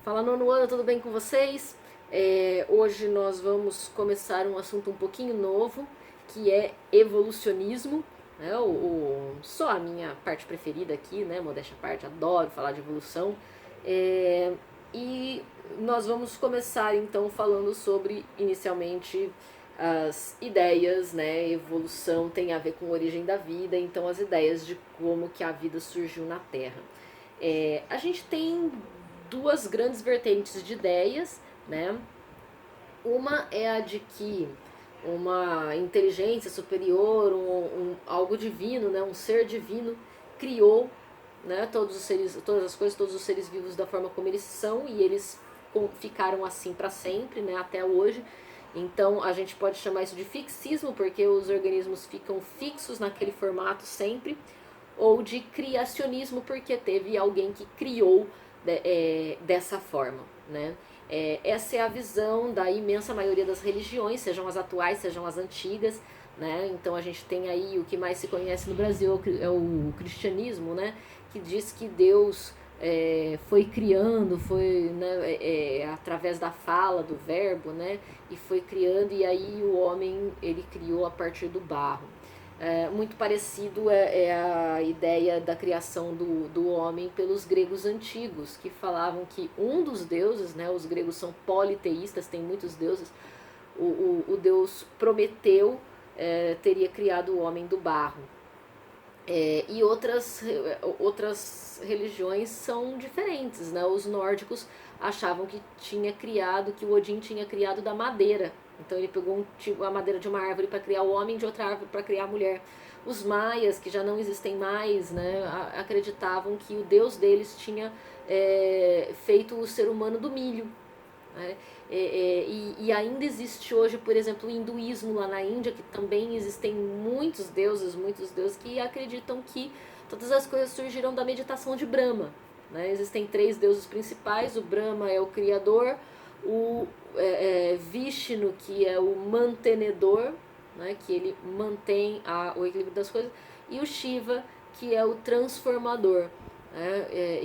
Fala, nono ano, tudo bem com vocês? Hoje nós vamos começar um assunto um pouquinho novo, que é evolucionismo, né? Só a minha parte preferida aqui, né? Modéstia à parte, adoro falar de evolução. É, e nós vamos começar então falando sobre, inicialmente, as ideias, né? Evolução tem a ver com a origem da vida, então as ideias de como que a vida surgiu na Terra. A gente tem duas grandes vertentes de ideias, né? Uma é a de que uma inteligência superior, algo divino, né? Um ser divino criou, né? Todos os seres, todas as coisas, todos os seres vivos da forma como eles são e eles ficaram assim para sempre, né? Até hoje. Então a gente pode chamar isso de fixismo porque os organismos ficam fixos naquele formato sempre, ou de criacionismo porque teve alguém que criou dessa forma, né? Essa é a visão da imensa maioria das religiões, sejam as atuais, sejam as antigas, né? Então a gente tem aí o que mais se conhece no Brasil é o cristianismo, né? Que diz que Deus foi criando, foi, né, através da fala, do verbo, né? E foi criando, e aí o homem ele criou a partir do barro. Muito parecido é a ideia da criação do homem pelos gregos antigos, que falavam que um dos deuses, né, os gregos são politeístas, tem muitos deuses, o deus Prometeu teria criado o homem do barro. E outras religiões são diferentes, né? Os nórdicos achavam que o Odin tinha criado da madeira. Então ele pegou a madeira de uma árvore para criar o homem, de outra árvore para criar a mulher. Os maias, que já não existem mais, né, acreditavam que o deus deles tinha feito o ser humano do milho. Né? E ainda existe hoje, por exemplo, o hinduísmo lá na Índia, que também existem muitos deuses que acreditam que todas as coisas surgiram da meditação de Brahma. Né? Existem três deuses principais: o Brahma é o criador, o Vishnu, que é o mantenedor, né? Que ele mantém o equilíbrio das coisas, e o Shiva, que é o transformador.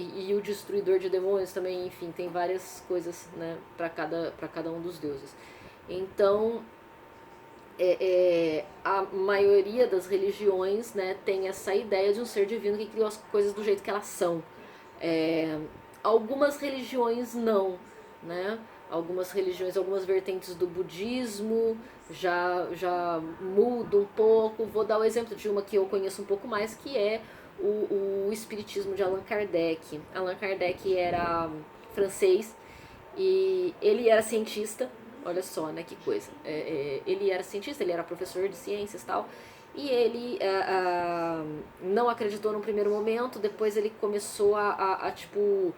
E o destruidor de demônios também, enfim, tem várias coisas, né, para cada um dos deuses. Então, a maioria das religiões, né, tem essa ideia de um ser divino que criou as coisas do jeito que elas são. Algumas religiões não, né? Algumas religiões, algumas vertentes do budismo já mudam um pouco. Vou dar o exemplo de uma que eu conheço um pouco mais, que é o espiritismo de Allan Kardec. Allan Kardec era francês e ele era cientista. Olha só, né, que coisa. Ele era cientista, ele era professor de ciências e tal. E ele não acreditou no primeiro momento, depois ele começou tipo,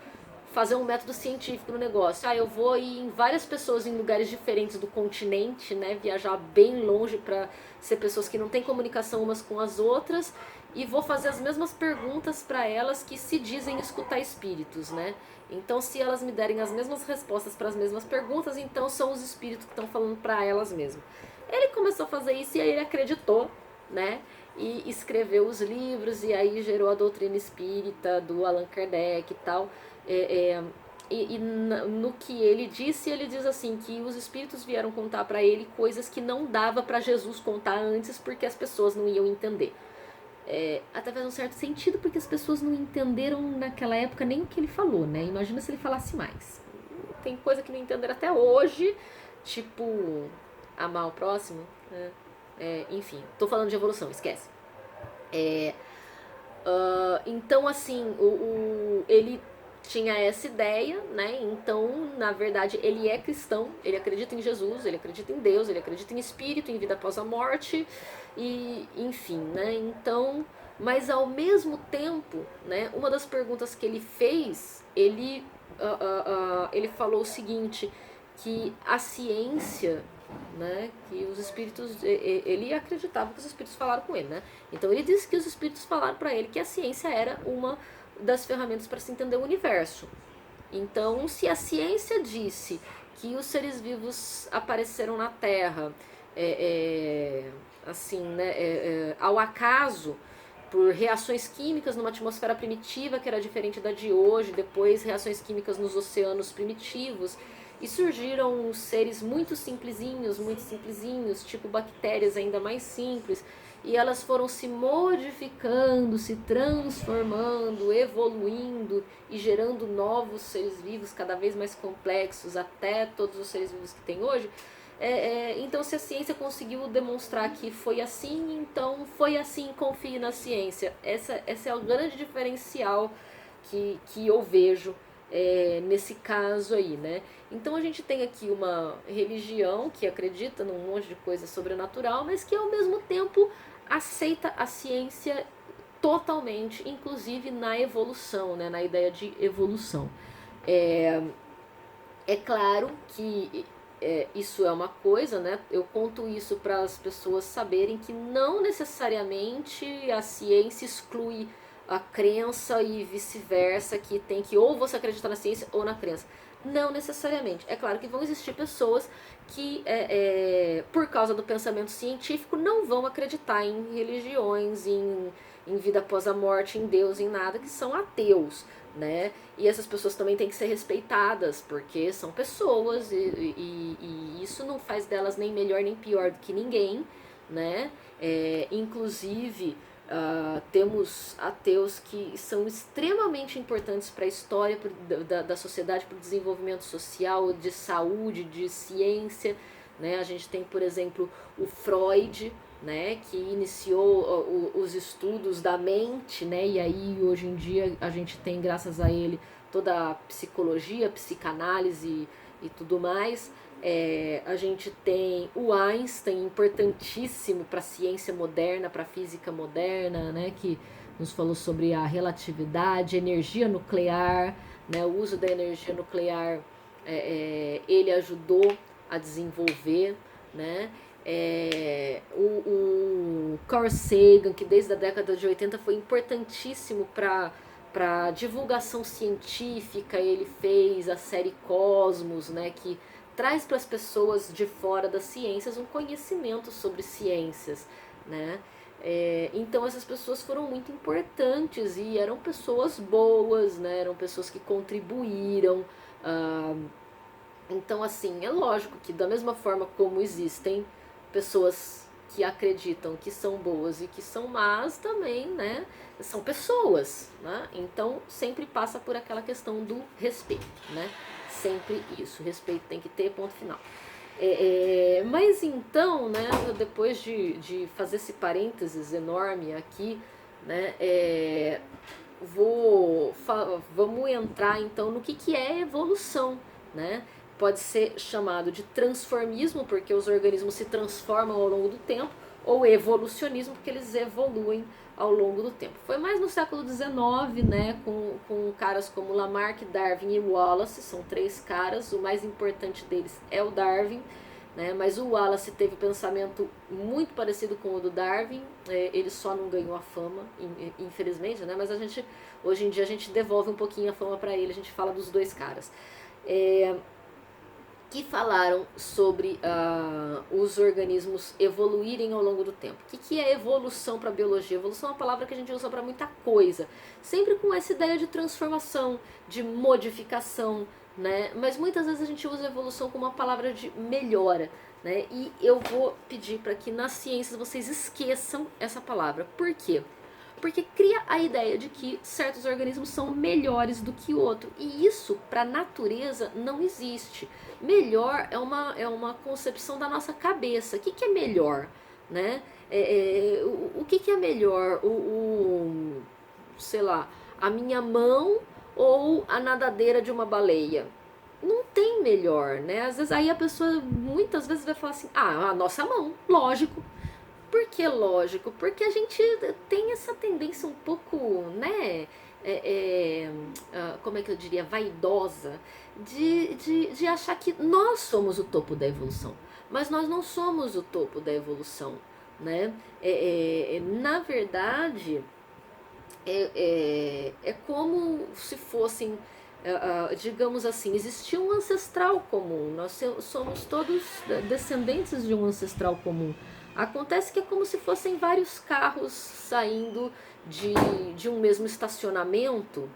fazer um método científico no negócio. Eu vou ir em várias pessoas em lugares diferentes do continente, né, viajar bem longe para ser pessoas que não têm comunicação umas com as outras, e vou fazer as mesmas perguntas para elas que se dizem escutar espíritos, né? Então, se elas me derem as mesmas respostas para as mesmas perguntas, então são os espíritos que estão falando para elas mesmas. Ele começou a fazer isso e aí ele acreditou, né? E escreveu os livros, e aí gerou a doutrina espírita do Allan Kardec e tal. No que ele diz assim, que os espíritos vieram contar para ele coisas que não dava para Jesus contar antes, porque as pessoas não iam entender. Até faz um certo sentido, porque as pessoas não entenderam naquela época nem o que ele falou, né? Imagina se ele falasse mais. Tem coisa que não entenderam até hoje, tipo amar o próximo, né? Enfim, tô falando de evolução, esquece. Então, assim, ele tinha essa ideia, né? Então, na verdade, ele é cristão, ele acredita em Jesus, ele acredita em Deus, ele acredita em espírito, em vida após a morte, e enfim, né? Então, mas ao mesmo tempo, né? Uma das perguntas que ele fez, ele falou o seguinte, que a ciência, né, que os espíritos, ele acreditava que os espíritos falaram com ele, né? Então ele disse que os espíritos falaram para ele que a ciência era uma das ferramentas para se entender o universo. Então, se a ciência disse que os seres vivos apareceram na Terra, assim, né, ao acaso, por reações químicas numa atmosfera primitiva que era diferente da de hoje, depois reações químicas nos oceanos primitivos, e surgiram seres muito simplesinhos, tipo bactérias ainda mais simples, e elas foram se modificando, se transformando, evoluindo e gerando novos seres vivos cada vez mais complexos, até todos os seres vivos que tem hoje. Então, se a ciência conseguiu demonstrar que foi assim, então foi assim, confie na ciência. Esse é o grande diferencial que eu vejo nesse caso aí, né? Então a gente tem aqui uma religião que acredita num monte de coisa sobrenatural, mas que ao mesmo tempo aceita a ciência totalmente, inclusive na evolução, né? Na ideia de evolução. É claro que isso é uma coisa, né? Eu conto isso para as pessoas saberem que não necessariamente a ciência exclui a crença e vice-versa, que tem que ou você acreditar na ciência ou na crença. Não necessariamente. É claro que vão existir pessoas que, por causa do pensamento científico, não vão acreditar em religiões, em vida após a morte, em Deus, em nada, que são ateus, né? E essas pessoas também têm que ser respeitadas, porque são pessoas e isso não faz delas nem melhor nem pior do que ninguém, né? Inclusive, temos ateus que são extremamente importantes para a história da sociedade, para o desenvolvimento social, de saúde, de ciência, né? A gente tem, por exemplo, o Freud, né, que iniciou os estudos da mente, né, e aí hoje em dia a gente tem, graças a ele, toda a psicologia, psicanálise e tudo mais. A gente tem o Einstein, importantíssimo para a ciência moderna, para a física moderna, né, que nos falou sobre a relatividade, energia nuclear, né, o uso da energia nuclear, ele ajudou a desenvolver, né. O Carl Sagan, que desde a década de 80 foi importantíssimo para divulgação científica, ele fez a série Cosmos, né, que traz para as pessoas de fora das ciências um conhecimento sobre ciências, né? Então essas pessoas foram muito importantes e eram pessoas boas, né? Eram pessoas que contribuíram. Então, assim, é lógico que da mesma forma como existem pessoas que acreditam que são boas e que são más, também, né, são pessoas, né? Então sempre passa por aquela questão do respeito, né? Sempre isso, respeito tem que ter, ponto final. Mas então, né, depois de fazer esse parênteses enorme aqui, né, vamos entrar então no que é evolução, né? Pode ser chamado de transformismo, porque os organismos se transformam ao longo do tempo, ou evolucionismo, porque eles evoluem ao longo do tempo. Foi mais no século XIX, né, com caras como Lamarck, Darwin e Wallace, são 3 caras, o mais importante deles é o Darwin, né, mas o Wallace teve pensamento muito parecido com o do Darwin, ele só não ganhou a fama, infelizmente, né, mas hoje em dia a gente devolve um pouquinho a fama para ele, a gente fala dos 2 caras. Que falaram sobre os organismos evoluírem ao longo do tempo. O que é evolução para a biologia? Evolução é uma palavra que a gente usa para muita coisa, sempre com essa ideia de transformação, de modificação, né? Mas muitas vezes a gente usa evolução como uma palavra de melhora, né? E eu vou pedir para que nas ciências vocês esqueçam essa palavra. Por quê? Porque cria a ideia de que certos organismos são melhores do que outro. E isso, para a natureza, não existe. Melhor é uma concepção da nossa cabeça. O que é melhor? Né? O que é melhor? Sei lá, a minha mão ou a nadadeira de uma baleia? Não tem melhor, né? Às vezes aí a pessoa muitas vezes vai falar assim, a nossa mão, lógico. Por que lógico? Porque a gente tem essa tendência um pouco, né, como é que eu diria, vaidosa, de achar que nós somos o topo da evolução. Mas nós não somos o topo da evolução, né? Na verdade, é como se fossem, digamos assim, existia um ancestral comum. Nós somos todos descendentes de um ancestral comum. Acontece que é como se fossem vários carros saindo de um mesmo estacionamento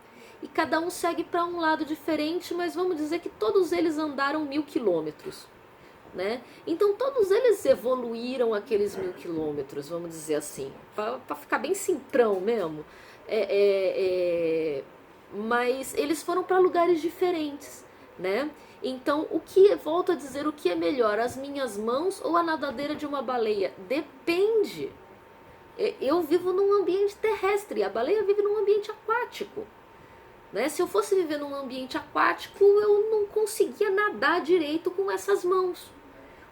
e cada um segue para um lado diferente, mas vamos dizer que todos eles andaram 1.000 quilômetros, né? Então todos eles evoluíram aqueles 1.000 quilômetros, vamos dizer assim, para ficar bem simprão mesmo. Mas eles foram para lugares diferentes, né? Então, volto a dizer, o que é melhor, as minhas mãos ou a nadadeira de uma baleia? Depende. Eu vivo num ambiente terrestre, a baleia vive num ambiente aquático. Né? Se eu fosse viver num ambiente aquático, eu não conseguia nadar direito com essas mãos.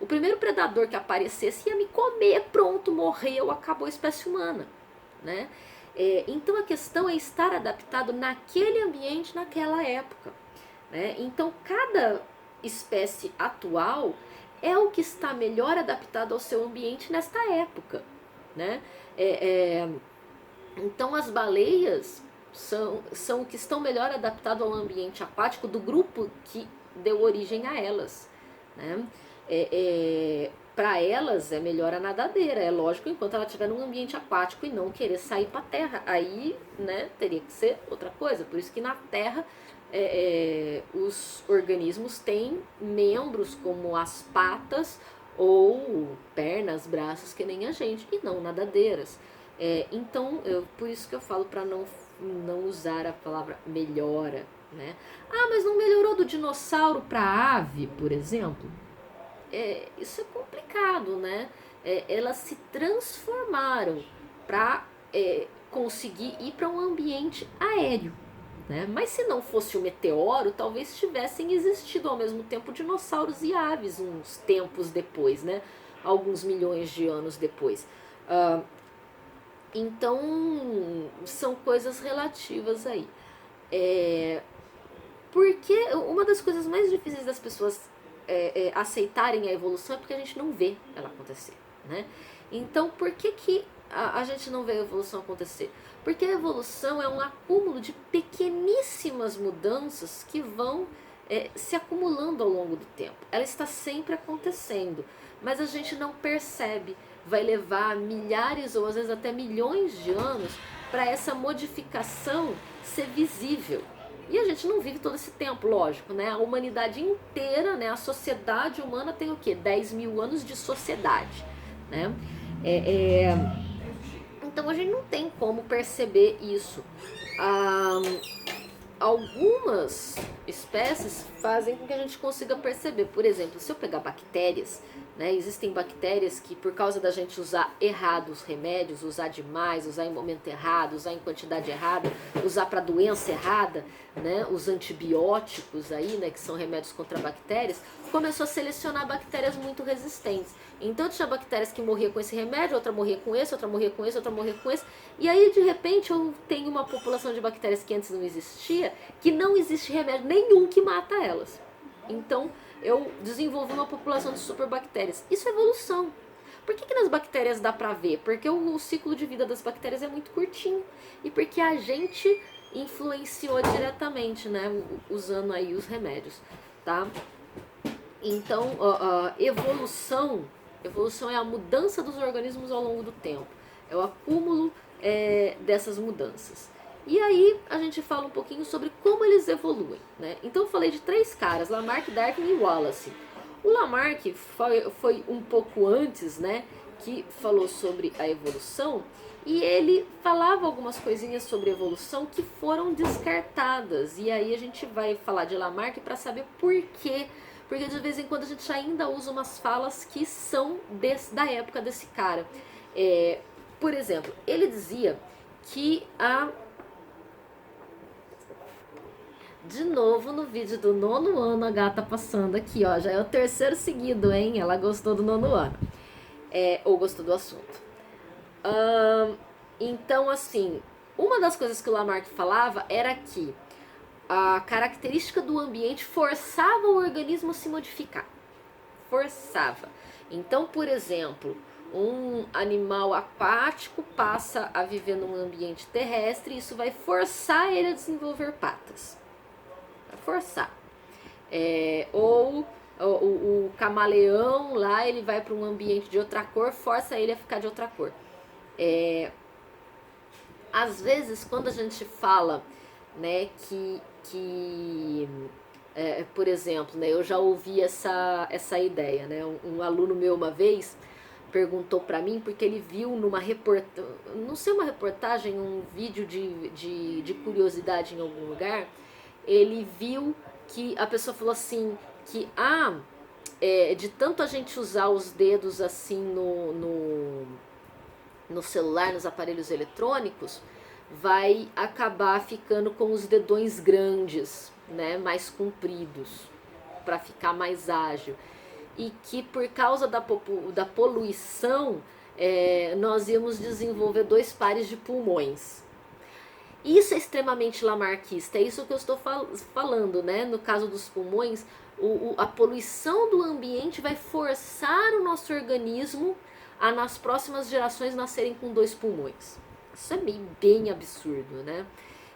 O primeiro predador que aparecesse ia me comer, pronto, morreu, acabou a espécie humana. Né? Então a questão é estar adaptado naquele ambiente, naquela época. Né? Então cada espécie atual é o que está melhor adaptado ao seu ambiente nesta época. Né? Então as baleias são o que estão melhor adaptadas ao ambiente aquático do grupo que deu origem a elas. Né? Para elas é melhor a nadadeira, é lógico, enquanto ela estiver num ambiente aquático e não querer sair para a terra. Aí, né, teria que ser outra coisa. Por isso que na terra os organismos têm membros como as patas ou pernas, braços, que nem a gente, e não nadadeiras. Então, por isso que eu falo para não usar a palavra melhora. Né? Ah, mas não melhorou do dinossauro para a ave, por exemplo? Isso é complicado, né? Elas se transformaram para conseguir ir para um ambiente aéreo. Né? Mas se não fosse o meteoro, talvez tivessem existido ao mesmo tempo dinossauros e aves uns tempos depois, né? Alguns milhões de anos depois. Então, são coisas relativas aí. Porque uma das coisas mais difíceis das pessoas aceitarem a evolução é porque a gente não vê ela acontecer, né? Então, por que a gente não vê a evolução acontecer? Porque a evolução é um acúmulo de pequeníssimas mudanças que vão se acumulando ao longo do tempo. Ela está sempre acontecendo, mas a gente não percebe. Vai levar milhares ou às vezes até milhões de anos para essa modificação ser visível. E a gente não vive todo esse tempo, lógico, né? A humanidade inteira, né? A sociedade humana tem o quê? 10.000 anos de sociedade, né? Então a gente não tem como perceber isso. Algumas espécies fazem com que a gente consiga perceber. Por exemplo, se eu pegar bactérias, né, existem bactérias que, por causa da gente usar errado os remédios, usar demais, usar em momento errado, usar em quantidade errada, usar para doença errada, né, os antibióticos aí, né, que são remédios contra bactérias, começou a selecionar bactérias muito resistentes. Então tinha bactérias que morriam com esse remédio, outra morria com esse, outra morria com esse, outra morria com esse. E aí, de repente, eu tenho uma população de bactérias que antes não existia, que não existe remédio nenhum que mata elas. Então, eu desenvolvi uma população de superbactérias. Isso é evolução. Por que nas bactérias dá pra ver? Porque o ciclo de vida das bactérias é muito curtinho. E porque a gente influenciou diretamente, né? Usando aí os remédios, tá? Então, evolução é a mudança dos organismos ao longo do tempo. É o acúmulo dessas mudanças. E aí a gente fala um pouquinho sobre como eles evoluem, né? Então eu falei de 3 caras, Lamarck, Darwin e Wallace. O Lamarck foi um pouco antes, né, que falou sobre a evolução, e ele falava algumas coisinhas sobre evolução que foram descartadas. E aí a gente vai falar de Lamarck para saber por quê. Porque de vez em quando a gente ainda usa umas falas que são da época desse cara. Por exemplo, ele dizia que De novo no vídeo do 9º ano a gata passando aqui, ó. Já é o 3º seguido, hein? Ela gostou do 9º ano. Ou gostou do assunto. Então, assim, uma das coisas que o Lamarck falava era que a característica do ambiente forçava o organismo a se modificar. Forçava. Então, por exemplo, um animal aquático passa a viver num ambiente terrestre e isso vai forçar ele a desenvolver patas. Vai forçar. Ou o camaleão lá, ele vai para um ambiente de outra cor, força ele a ficar de outra cor. às vezes, quando a gente fala, né, que por exemplo, né, eu já ouvi essa ideia, né, um aluno meu uma vez perguntou para mim porque ele viu numa reportagem, não sei, uma reportagem, um vídeo de curiosidade em algum lugar, ele viu que a pessoa falou assim que de tanto a gente usar os dedos assim no celular, nos aparelhos eletrônicos, vai acabar ficando com os dedões grandes, né, mais compridos, para ficar mais ágil. E que por causa da poluição, nós íamos desenvolver dois pares de pulmões. Isso é extremamente lamarquista, é isso que eu estou falando, né? No caso dos pulmões, a poluição do ambiente vai forçar o nosso organismo a nas próximas gerações nascerem com dois pulmões. Isso é bem absurdo, né?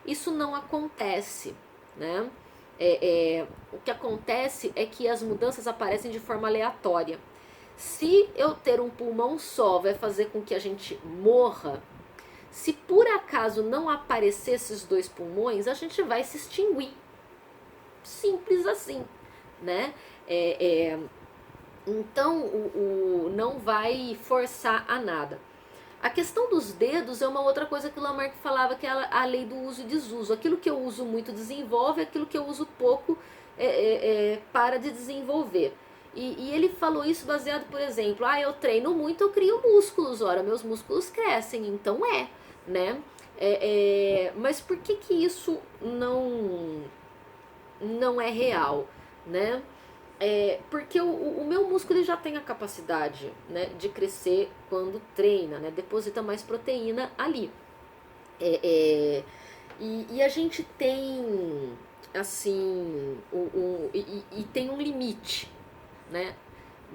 Isso não acontece, né? O que acontece é que as mudanças aparecem de forma aleatória. Se eu ter um pulmão só vai fazer com que a gente morra, se por acaso não aparecer esses dois pulmões, a gente vai se extinguir. Simples assim, né? Então, não vai forçar a nada. A questão dos dedos é uma outra coisa que o Lamarck falava, que é a lei do uso e desuso. Aquilo que eu uso muito desenvolve, aquilo que eu uso pouco para de desenvolver. E ele falou isso baseado, por exemplo, eu treino muito, eu crio músculos, ora, meus músculos crescem, então né? Mas por que isso não é real, né? Porque o meu músculo ele já tem a capacidade, né, de crescer quando treina, né? Deposita mais proteína ali. E a gente tem, assim, e tem um limite, né?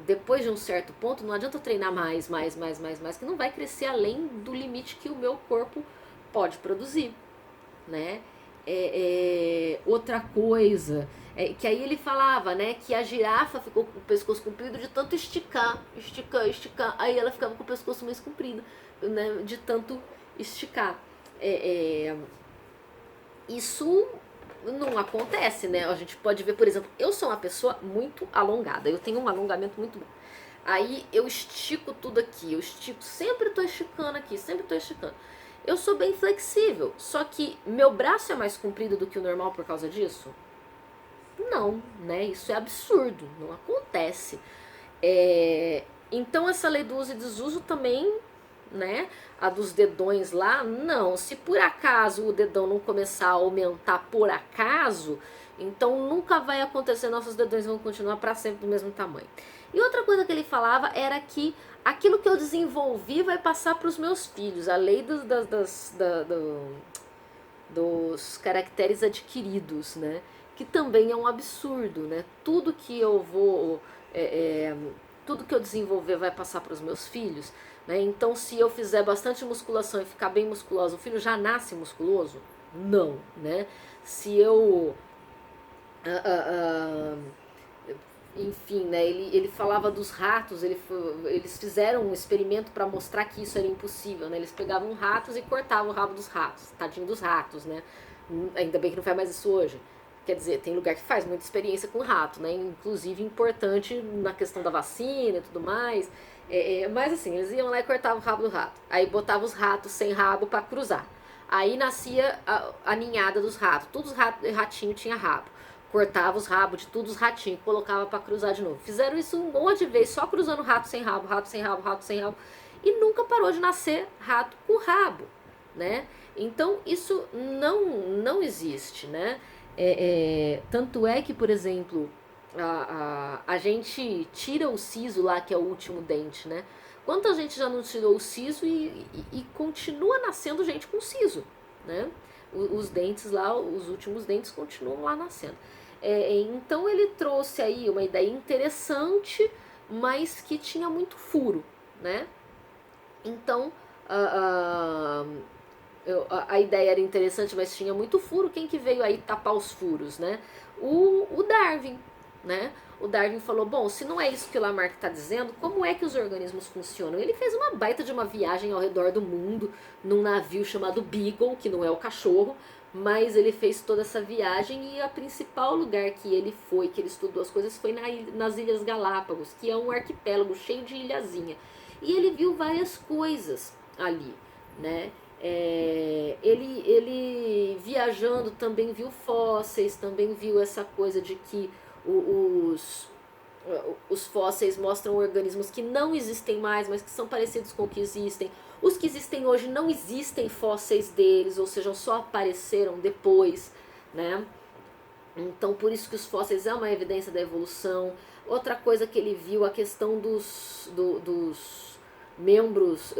Depois de um certo ponto, não adianta eu treinar mais, que não vai crescer além do limite que o meu corpo pode produzir, né? Outra coisa, que aí ele falava, né, que a girafa ficou com o pescoço comprido de tanto esticar, aí ela ficava com o pescoço mais comprido, né, de tanto esticar. Isso não acontece, né? A gente pode ver, por exemplo, eu sou uma pessoa muito alongada, eu tenho um alongamento muito bom. Aí eu estico tudo aqui, eu estico, sempre tô esticando aqui, sempre tô esticando. Eu sou bem flexível, só que meu braço é mais comprido do que o normal por causa disso? Não, né? Isso é absurdo, não acontece. Então essa lei do uso e desuso também, né? A dos dedões lá, não. Se por acaso o dedão não começar a aumentar por acaso, então nunca vai acontecer, nossos dedões vão continuar para sempre do mesmo tamanho. E outra coisa que ele falava era que aquilo que eu desenvolvi vai passar para os meus filhos, a lei dos caracteres adquiridos, né? Que também é um absurdo, né? Tudo que eu vou, tudo que eu desenvolver vai passar para os meus filhos, né? Então, se eu fizer bastante musculação e ficar bem musculoso, o filho já nasce musculoso? Não, né? Se eu enfim, né, ele falava dos ratos, eles fizeram um experimento para mostrar que isso era impossível, né? Eles pegavam ratos e cortavam o rabo dos ratos, tadinho dos ratos, né? Ainda bem que não faz mais isso hoje. Quer dizer, tem lugar que faz muita experiência com rato, né? Inclusive importante na questão da vacina e tudo mais. Mas assim, eles iam lá e cortavam o rabo do rato. Aí botavam os ratos sem rabo para cruzar. Aí nascia a ninhada dos ratos. Todos os ratinhos tinham rabo. Cortava os rabos de todos os ratinhos, colocava para cruzar de novo. Fizeram isso um monte de vezes, só cruzando rato sem rabo, rato sem rabo, rato sem rabo. E nunca parou de nascer rato com rabo, né? Então isso não existe, né? Tanto é que, por exemplo, a gente tira o siso lá, que é o último dente, né? Quanta gente já não tirou o siso e continua nascendo gente com siso, né? Os dentes lá, os últimos dentes continuam lá nascendo. Então ele trouxe aí uma ideia interessante, mas que tinha muito furo, né? Então a ideia era interessante, mas tinha muito furo. Quem que veio aí tapar os furos, né? O Darwin, né? O Darwin falou, bom, se não é isso que o Lamarck está dizendo, como é que os organismos funcionam? Ele fez uma baita de uma viagem ao redor do mundo, num navio chamado Beagle, que não é o cachorro, mas ele fez toda essa viagem e o principal lugar que ele foi, que ele estudou as coisas, foi nas Ilhas Galápagos, que é um arquipélago cheio de ilhazinha. E ele viu várias coisas ali, né? Ele viajando também viu fósseis, também viu essa coisa de que os fósseis mostram organismos que não existem mais, mas que são parecidos com o que existem. Os que existem hoje não existem fósseis deles, ou seja, só apareceram depois, né? Então, por isso que os fósseis é uma evidência da evolução. Outra coisa que ele viu, a questão dos membros,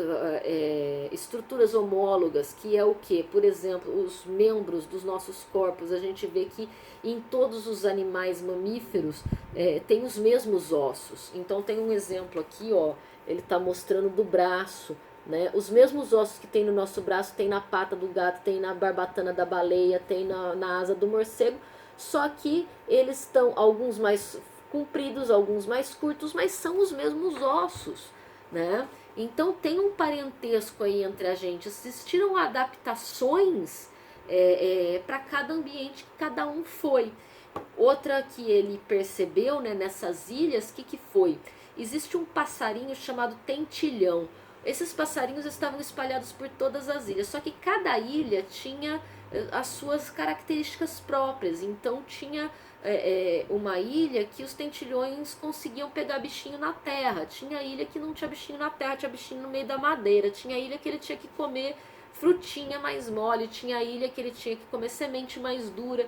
estruturas homólogas, que é o que? Por exemplo, os membros dos nossos corpos, a gente vê que em todos os animais mamíferos tem os mesmos ossos. Então tem um exemplo aqui, ó, ele está mostrando do braço, né? Os mesmos ossos que tem no nosso braço, tem na pata do gato, tem na barbatana da baleia, tem na asa do morcego, só que eles estão, alguns mais compridos, alguns mais curtos, mas são os mesmos ossos, né? Então tem um parentesco aí entre a gente. Existiram adaptações para cada ambiente que cada um foi. Outra que ele percebeu, né, nessas ilhas, que foi? Existe um passarinho chamado tentilhão. Esses passarinhos estavam espalhados por todas as ilhas, só que cada ilha tinha as suas características próprias. Então tinha uma ilha que os tentilhões conseguiam pegar bichinho na terra, tinha ilha que não tinha bichinho na terra, tinha bichinho no meio da madeira, tinha ilha que ele tinha que comer frutinha mais mole, tinha ilha que ele tinha que comer semente mais dura.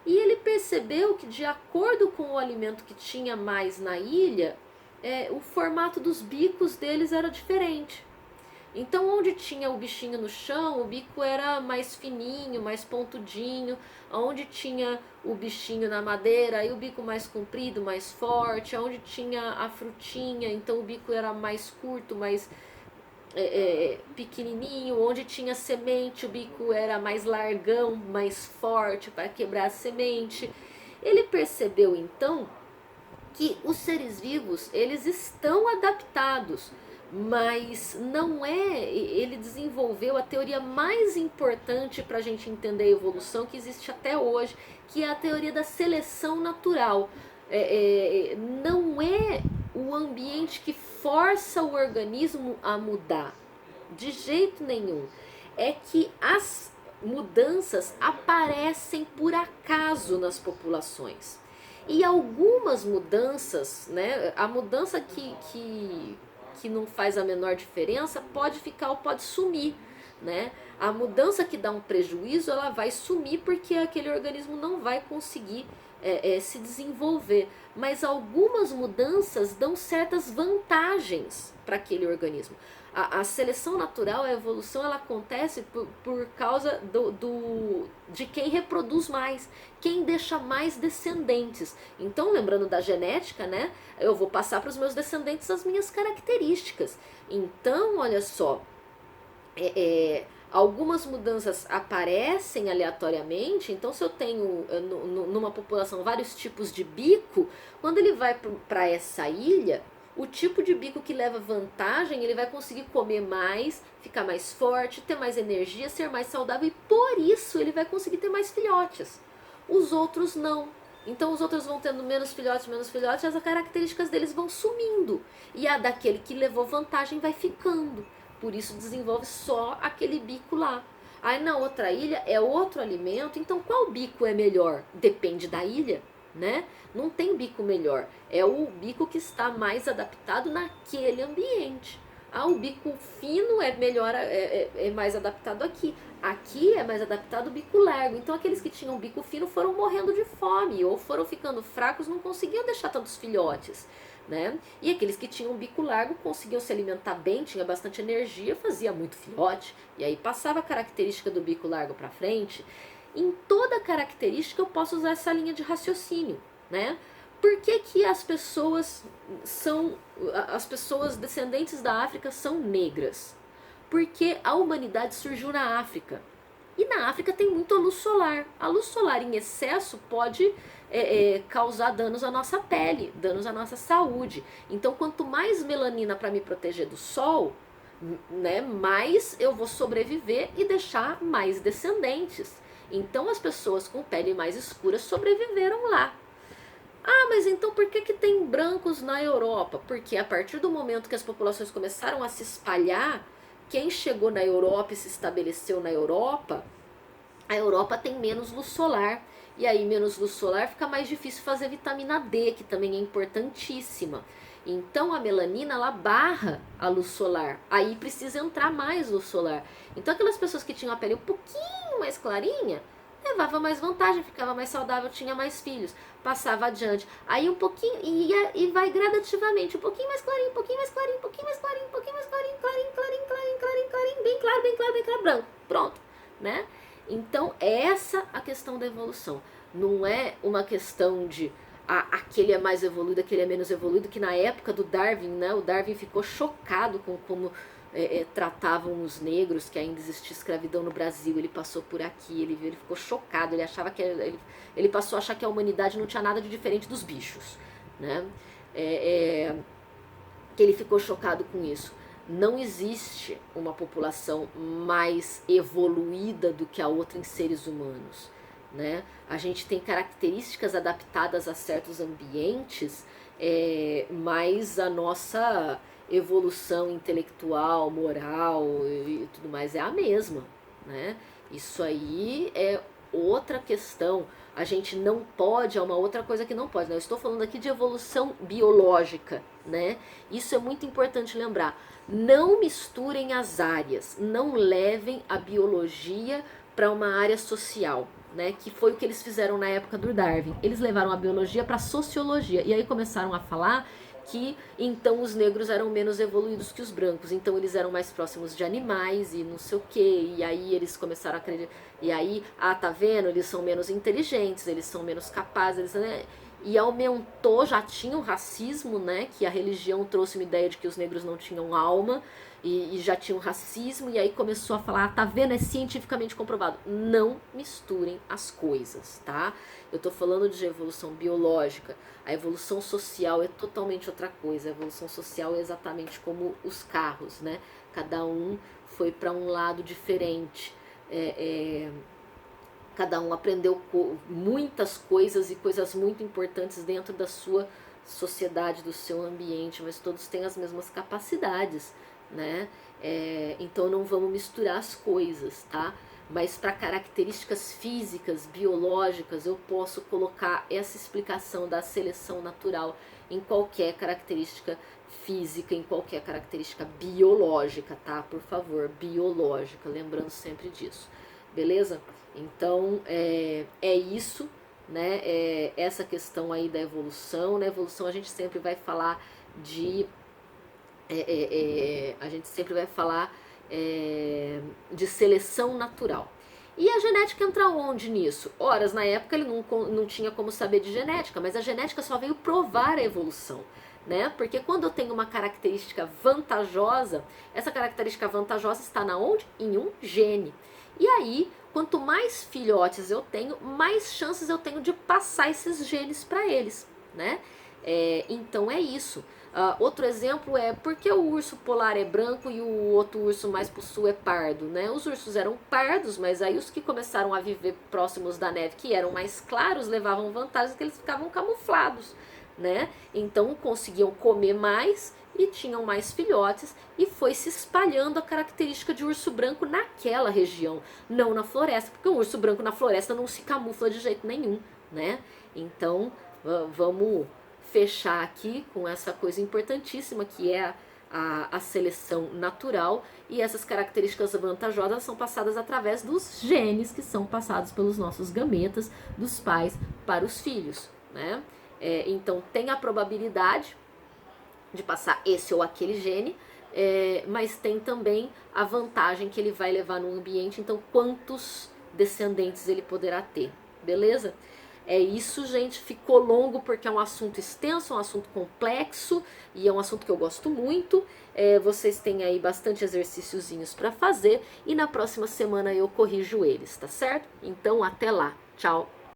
E ele percebeu que, de acordo com o alimento que tinha mais na ilha, o formato dos bicos deles era diferente. Então, onde tinha o bichinho no chão, o bico era mais fininho, mais pontudinho. Onde tinha o bichinho na madeira, aí o bico mais comprido, mais forte. Onde tinha a frutinha, então o bico era mais curto, mais pequenininho. Onde tinha semente, o bico era mais largão, mais forte para quebrar a semente. Ele percebeu, então, que os seres vivos, eles estão adaptados, mas não ele desenvolveu a teoria mais importante para a gente entender a evolução que existe até hoje, que é a teoria da seleção natural. Não é o ambiente que força o organismo a mudar, de jeito nenhum. É que as mudanças aparecem por acaso nas populações. E algumas mudanças, né, a mudança que não faz a menor diferença pode ficar ou pode sumir, né? A mudança que dá um prejuízo, ela vai sumir porque aquele organismo não vai conseguir se desenvolver. Mas algumas mudanças dão certas vantagens para aquele organismo. A seleção natural, a evolução, ela acontece por causa de quem reproduz mais, quem deixa mais descendentes. Então, lembrando da genética, né, eu vou passar para os meus descendentes as minhas características. Então, olha só, algumas mudanças aparecem aleatoriamente. Então, se eu tenho numa população vários tipos de bico, quando ele vai para essa ilha, o tipo de bico que leva vantagem, ele vai conseguir comer mais, ficar mais forte, ter mais energia, ser mais saudável, e por isso ele vai conseguir ter mais filhotes. Os outros não. Então os outros vão tendo menos filhotes, as características deles vão sumindo. E a daquele que levou vantagem vai ficando. Por isso desenvolve só aquele bico lá. Aí na outra ilha é outro alimento, então qual bico é melhor? Depende da ilha, né? Não tem bico melhor, é o bico que está mais adaptado naquele ambiente. O bico fino é melhor, é mais adaptado aqui. Aqui é mais adaptado o bico largo. Então aqueles que tinham bico fino foram morrendo de fome ou foram ficando fracos, não conseguiam deixar tantos filhotes, né? E aqueles que tinham bico largo conseguiam se alimentar bem, tinha bastante energia, fazia muito filhote. E aí passava a característica do bico largo para frente. Em toda característica eu posso usar essa linha de raciocínio, né? Por que as pessoas descendentes da África são negras? Porque a humanidade surgiu na África. E na África tem muita luz solar. A luz solar em excesso pode causar danos à nossa pele, danos à nossa saúde. Então, quanto mais melanina para me proteger do sol, né, mais eu vou sobreviver e deixar mais descendentes. Então, as pessoas com pele mais escura sobreviveram lá. Ah, mas então por que tem brancos na Europa? Porque a partir do momento que as populações começaram a se espalhar, quem chegou na Europa e se estabeleceu na Europa, a Europa tem menos luz solar. E aí, menos luz solar, fica mais difícil fazer vitamina D, que também é importantíssima. Então, a melanina, ela barra a luz solar. Aí precisa entrar mais luz solar. Então, aquelas pessoas que tinham a pele um pouquinho mais clarinha, levava mais vantagem, ficava mais saudável, tinha mais filhos, passava adiante. Aí um pouquinho, e vai gradativamente, um pouquinho mais clarinho, um pouquinho mais clarinho, um pouquinho mais clarinho, um pouquinho mais clarinho, clarinho, clarinho, clarinho, clarinho, clarinho, bem claro, bem claro, bem claro, branco. Pronto, né? Então, essa a questão da evolução. Não é uma questão de aquele é mais evoluído, aquele é menos evoluído, que na época do Darwin, né, o Darwin ficou chocado com como tratavam os negros, que ainda existia escravidão no Brasil. Ele passou por aqui, ele ficou chocado, ele achava que ele passou a achar que a humanidade não tinha nada de diferente dos bichos, né? Que ele ficou chocado com isso. Não existe uma população mais evoluída do que a outra em seres humanos, né? A gente tem características adaptadas a certos ambientes, mas a nossa evolução intelectual, moral e tudo mais é a mesma, né? Isso aí é outra questão. A gente não pode, é uma outra coisa que não pode, né? Eu estou falando aqui de evolução biológica, né? Isso é muito importante lembrar. Não misturem as áreas, não levem a biologia para uma área social, né? Que foi o que eles fizeram na época do Darwin. Eles levaram a biologia para a sociologia e aí começaram a falar que então os negros eram menos evoluídos que os brancos, então eles eram mais próximos de animais e não sei o que, e aí eles começaram a acreditar, e aí, tá vendo, eles são menos inteligentes, eles são menos capazes, né? E aumentou, já tinha o racismo, né, que a religião trouxe uma ideia de que os negros não tinham alma, e já tinha o racismo, e aí começou a falar, tá vendo, é cientificamente comprovado. Não misturem as coisas, tá? Eu tô falando de evolução biológica, a evolução social é totalmente outra coisa. A evolução social é exatamente como os carros, né? Cada um foi para um lado diferente. Cada um aprendeu muitas coisas e coisas muito importantes dentro da sua sociedade, do seu ambiente, mas todos têm as mesmas capacidades, né? Então não vamos misturar as coisas, tá? Mas para características físicas, biológicas, eu posso colocar essa explicação da seleção natural em qualquer característica física, em qualquer característica biológica, tá? Por favor, biológica, lembrando sempre disso, beleza? Então, é isso, né? Essa questão aí da evolução. Na evolução a gente sempre vai falar de... a gente sempre vai falar de seleção natural. E a genética entra onde nisso? Ora, na época ele não tinha como saber de genética, mas a genética só veio provar a evolução, né? Porque quando eu tenho uma característica vantajosa, essa característica vantajosa está na onde? Em um gene. E aí, quanto mais filhotes eu tenho, mais chances eu tenho de passar esses genes para eles, né? Então é isso. Outro exemplo é por que o urso polar é branco e o outro urso mais pro sul é pardo, né? Os ursos eram pardos, mas aí os que começaram a viver próximos da neve, que eram mais claros, levavam vantagem porque eles ficavam camuflados, né? Então conseguiam comer mais e tinham mais filhotes e foi se espalhando a característica de urso branco naquela região, não na floresta, porque o urso branco na floresta não se camufla de jeito nenhum, né? Então vamos fechar aqui com essa coisa importantíssima que é a seleção natural, e essas características vantajosas são passadas através dos genes que são passados pelos nossos gametas dos pais para os filhos, né? Então tem a probabilidade de passar esse ou aquele gene, mas tem também a vantagem que ele vai levar no ambiente, então quantos descendentes ele poderá ter, beleza? É isso, gente. Ficou longo porque é um assunto extenso, um assunto complexo e é um assunto que eu gosto muito. Vocês têm aí bastante exercíciozinhos para fazer e na próxima semana eu corrijo eles, tá certo? Então, até lá. Tchau!